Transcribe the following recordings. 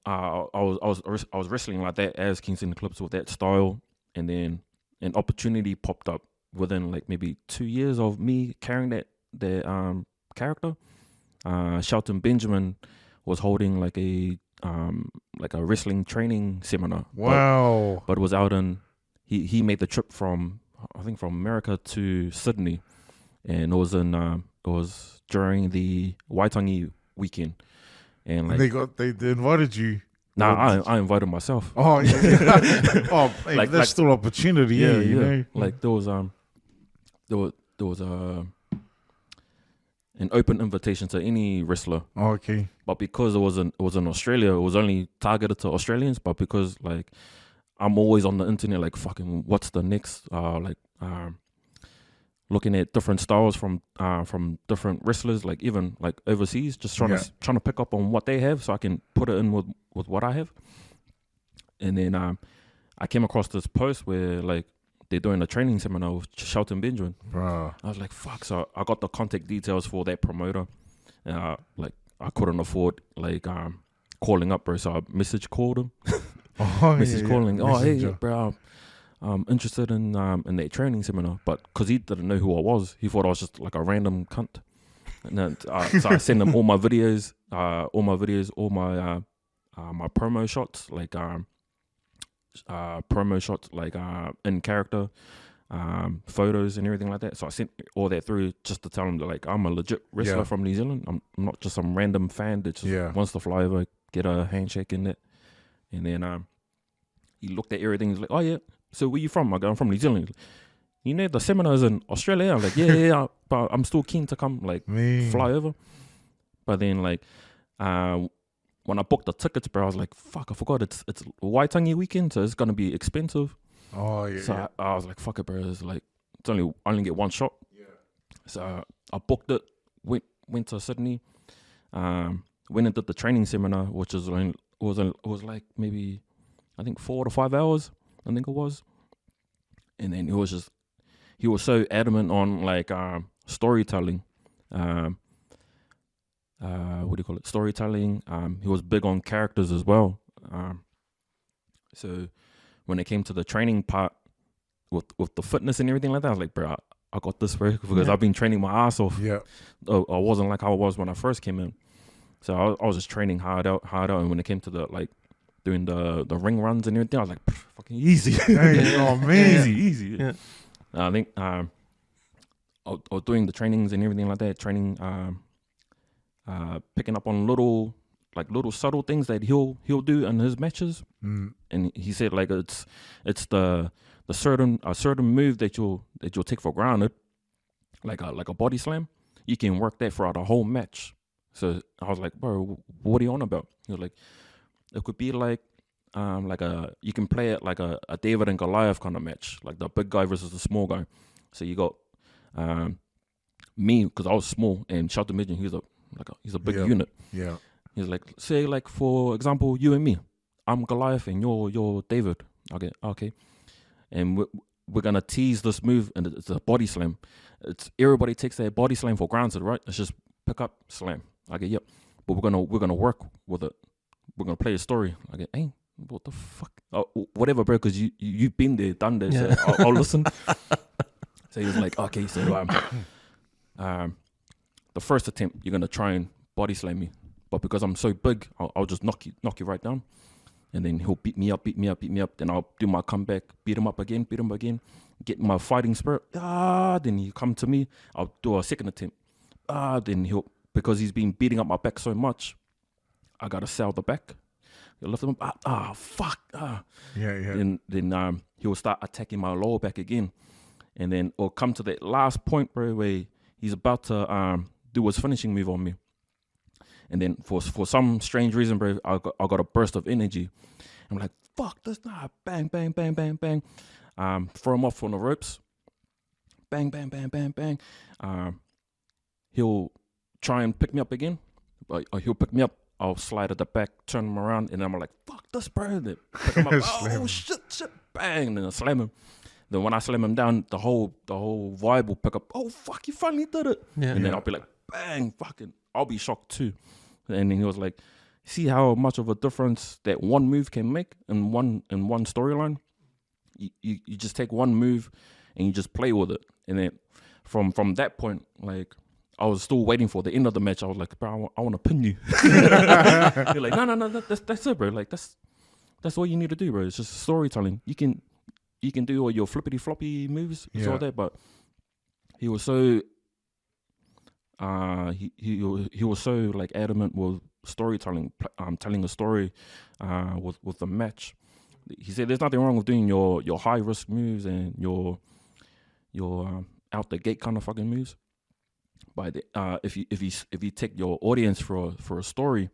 I was wrestling like that as Kingston Eclipse with that style, and then an opportunity popped up within like maybe 2 years of me carrying that character. Shelton Benjamin was holding like a wrestling training seminar. Wow. But it was out in he made the trip from I think from America to Sydney, and it was during the Waitangi weekend, and like they invited you. nah, I invited myself. Oh yeah. Oh, hey, Like- that's like- still opportunity. Yeah, you know. like there was an open invitation to any wrestler. Oh, okay. But because it was in Australia, it was only targeted to Australians. But because like I'm always on the internet, like fucking, what's the next? Looking at different styles from different wrestlers, like even like overseas, just trying to pick up on what they have, so I can put it in with what I have. And then I came across this post where like they're doing a training seminar with Shelton Benjamin. Bruh. I was like, fuck. So I got the contact details for that promoter. Like I couldn't afford like calling up, bro. So I called him. Calling. Oh, hey, bro. I'm interested in that training seminar, but because he didn't know who I was, he thought I was just like a random cunt. And then, so I sent him all my videos, all my promo shots, like in character, photos and everything like that. So I sent all that through just to tell him that like I'm a legit wrestler from New Zealand. I'm not just some random fan that just wants to fly over, get a handshake in it. And then he looked at everything. He's like, oh yeah, so where you from? I go, I'm from New Zealand. You know the seminar's in Australia. I'm like, yeah, but I'm still keen to come like fly over. But then like when I booked the tickets, bro, I was like, fuck, I forgot it's Waitangi weekend, so it's gonna be expensive. Oh yeah. So I was like, fuck it, bro. It's like I only get one shot. Yeah. So I booked it. Went to Sydney. Went and did the training seminar, which was like maybe I think 4 to 5 hours. I think it was. And then he was so adamant on like storytelling. What do you call it? Storytelling. He was big on characters as well. So when it came to the training part with the fitness and everything like that, I was like, bro, I got this, bro, because I've been training my ass off. Yeah. I wasn't like how I was when I first came in. So I was just training hard out. And when it came to the like doing the ring runs and everything, I was like, fucking easy. Oh man, easy. Yeah. I think I was doing the trainings and everything like that. Training, picking up on little subtle things that he'll do in his matches. And he said like it's the certain move that you'll take for granted, like a body slam. You can work that throughout a whole match. So I was like, bro, what are you on about? He was like, it could be like you can play it like a David and Goliath kind of match, like the big guy versus the small guy. So you got me, because I was small, and Shelton Benjamin, he's a big unit. Yeah. He's like, say like for example, you and me, I'm Goliath and you're David. Okay. And we're gonna tease this move, and it's a body slam. It's everybody takes their body slam for granted, right? It's just pick up, slam. Okay, yep. But we're gonna work with it. We're gonna play a story. Okay, hey, what the fuck? Oh, whatever, bro. Because you've been there, done this. Yeah. So I'll listen. So he was like, okay, so the first attempt you're gonna try and body slam me, but because I'm so big, I'll just knock you right down. And then he'll beat me up. Then I'll do my comeback, beat him up again, get my fighting spirit. Then he come to me. I'll do a second attempt. Then because he's been beating up my back so much, I gotta sell the back. You lift him up. Fuck. Yeah. Then he'll start attacking my lower back again, and then it'll come to that last point, bro, where he's about to do his finishing move on me. And then for some strange reason, bro, I got a burst of energy. I'm like, fuck this, nah, bang, bang, bang, bang, bang. Throw him off on the ropes. Bang, bang, bang, bang, bang. He'll try and pick me up again. But he'll pick me up. I'll slide at the back, turn him around, and I'm like, fuck this, bro. Then pick him up. Oh, shit, bang. And then I slam him. Then when I slam him down, the whole vibe will pick up. Oh, fuck, you finally did it. Yeah. And then I'll be like, bang, fucking. I'll be shocked too. And then he was like, see how much of a difference that one move can make in one storyline. You just take one move and you just play with it, and then from that point, like, I was still waiting for the end of the match. I was like, bro, I want to pin you. You're like, no, that's it, bro. Like, that's all you need to do, bro. It's just storytelling. You can do all your flippity floppy moves, all that, but he was so he was so like adamant with storytelling, telling a story with the match. He said there's nothing wrong with doing your high risk moves and your out the gate kind of fucking moves, but if you take your audience for a story,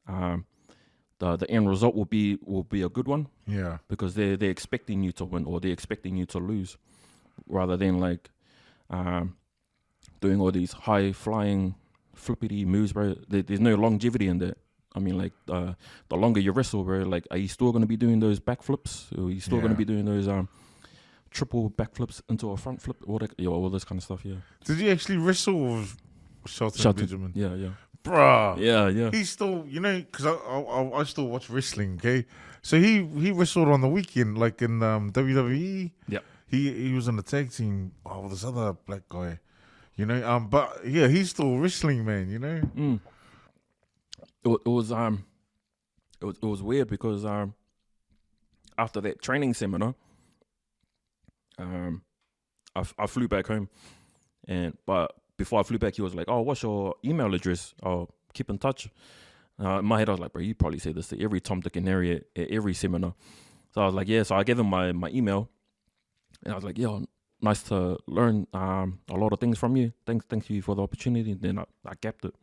the end result will be a good one. Yeah, because they're expecting you to win or they're expecting you to lose, rather than like doing all these high flying flippity moves, bro. There's no longevity in that. I mean, like, the longer you wrestle, bro, like, are you still going to be doing those backflips? Or are you still going to be doing those triple backflips into a front flip? All this kind of stuff, yeah. Did you actually wrestle with Shelton Benjamin? Yeah. Bruh. Yeah. He's still, because I still watch wrestling, okay? So he wrestled on the weekend, like in WWE. Yeah. He was in the tag team. Oh, this other black guy, But yeah, he's still wrestling, man. It was weird because after that training seminar, I flew back home, but before I flew back, he was like, "Oh, what's your email address? I'll keep in touch." In my head, I was like, "Bro, you probably say this to every Tom, Dick, and Harry at every seminar." So I was like, "Yeah." So I gave him my email, and I was like, "Yeah, nice to learn a lot of things from you. Thank you for the opportunity." And then I kept it.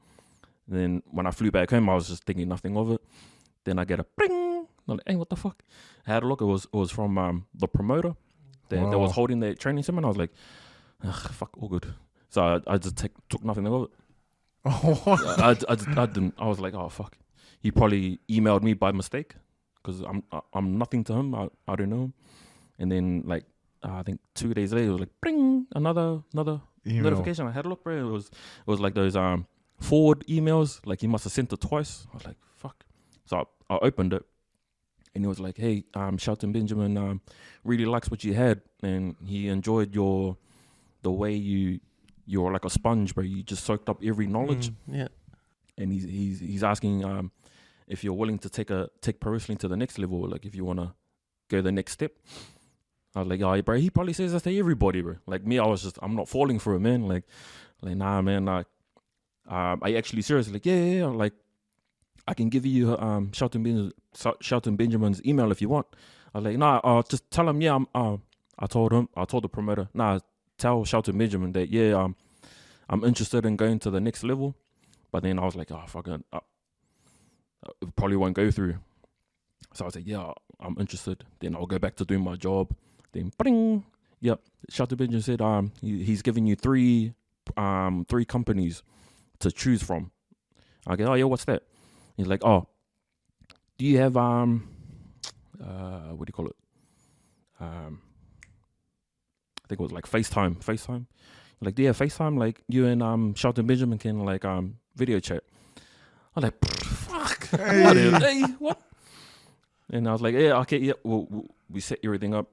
And then when I flew back home, I was just thinking nothing of it. Then I get a ping. I'm like, hey, what the fuck? I had a look. It was from the promoter that was holding that training seminar. I was like, fuck, all good. So I just took nothing of it. I didn't. I was like, oh fuck. He probably emailed me by mistake because I'm nothing to him. I don't know him. And then like I think 2 days later, it was like, ping, another notification. I had a look, bro. It was like those forward emails. Like he must have sent it twice. I was like, fuck. So I opened it, and he was like, hey, Shelton Benjamin really likes what you had, and he enjoyed the way you're like a sponge, bro. You just soaked up every knowledge. Yeah. And he's asking if you're willing to take pro wrestling to the next level, like if you wanna go the next step. I was like, oh, bro, he probably says that to everybody, bro. Like me, I'm not falling for it, man. Like nah, man. Like, are you actually serious? Like, yeah. Like, I can give you Shelton Benjamin's email if you want. I was like, nah, just tell him, yeah. I told the promoter, nah, tell Shelton Benjamin that, yeah, I'm interested in going to the next level. But then I was like, oh, fucking, it probably won't go through. So I was like, yeah, I'm interested. Then I'll go back to doing my job. Then, bing, yep. Shelton Benjamin said, he's giving you three companies to choose from. I go, oh yeah, what's that? He's like, oh, do you have what do you call it? I think it was like FaceTime. Like, do you have FaceTime? Like you and Shelton Benjamin can like video chat. I'm like, fuck. Hey, what? And I was like, yeah, okay, yeah. We set everything up,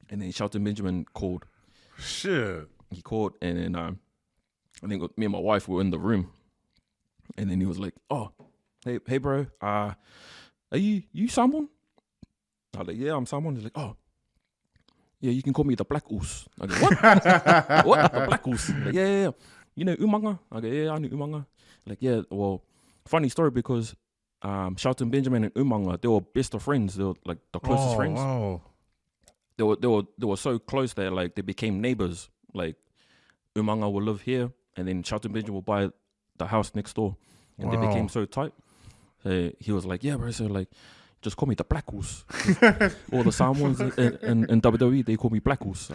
and then Shelton Benjamin called. Shit. He called, and then I think me and my wife were in the room, and then he was like, oh, hey bro, are you someone? I was like, yeah, I'm someone. He's like, oh, yeah, you can call me the Black Oos. I go, what? What? The Black Oos? Like, yeah. You know Umanga? I go, yeah, I know Umanga. Like, yeah, well, funny story because Shelton Benjamin and Umanga, they were best of friends. They were like the closest friends. Wow. They were so close that like they became neighbors. Like Umanga will live here, and then Shelton Benjamin will buy the house next door, and they became so tight. So he was like, yeah, bro, so like, just call me the Black Oos. All the Samoans in WWE, they call me Black Oos.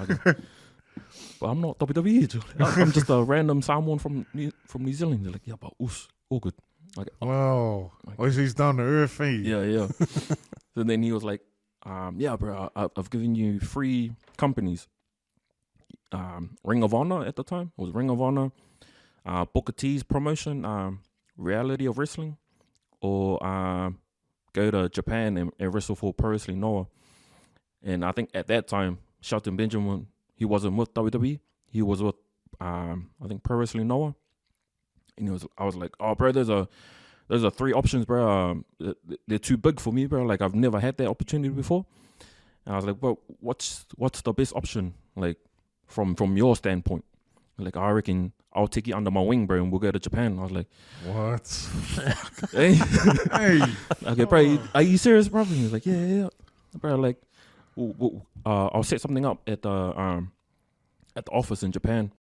But I'm not WWE. I'm just a random Samoan from New Zealand. They're like, yeah, but Oos, all good. Like, wow. He's down to earth, eh? Yeah. So then he was like, yeah, bro, I've given you 3 companies. Ring of Honor at the time. It was Ring of Honor, Booker T's promotion, Reality of Wrestling, or go to Japan and wrestle for Pro Wrestling Noah. And I think at that time, Shelton Benjamin, he wasn't with WWE. He was with, I think, Pro Wrestling Noah. And I was like, oh, bro, there's a 3 options, bro. They're too big for me, bro. Like, I've never had that opportunity before. And I was like, well, what's the best option, like, from your standpoint? Like, I reckon I'll take you under my wing, bro, and we'll go to Japan. I was like, what? Hey. Hey. Okay, bro, are you serious, bro? And he was like, yeah. Bro, like, I'll set something up at the office in Japan.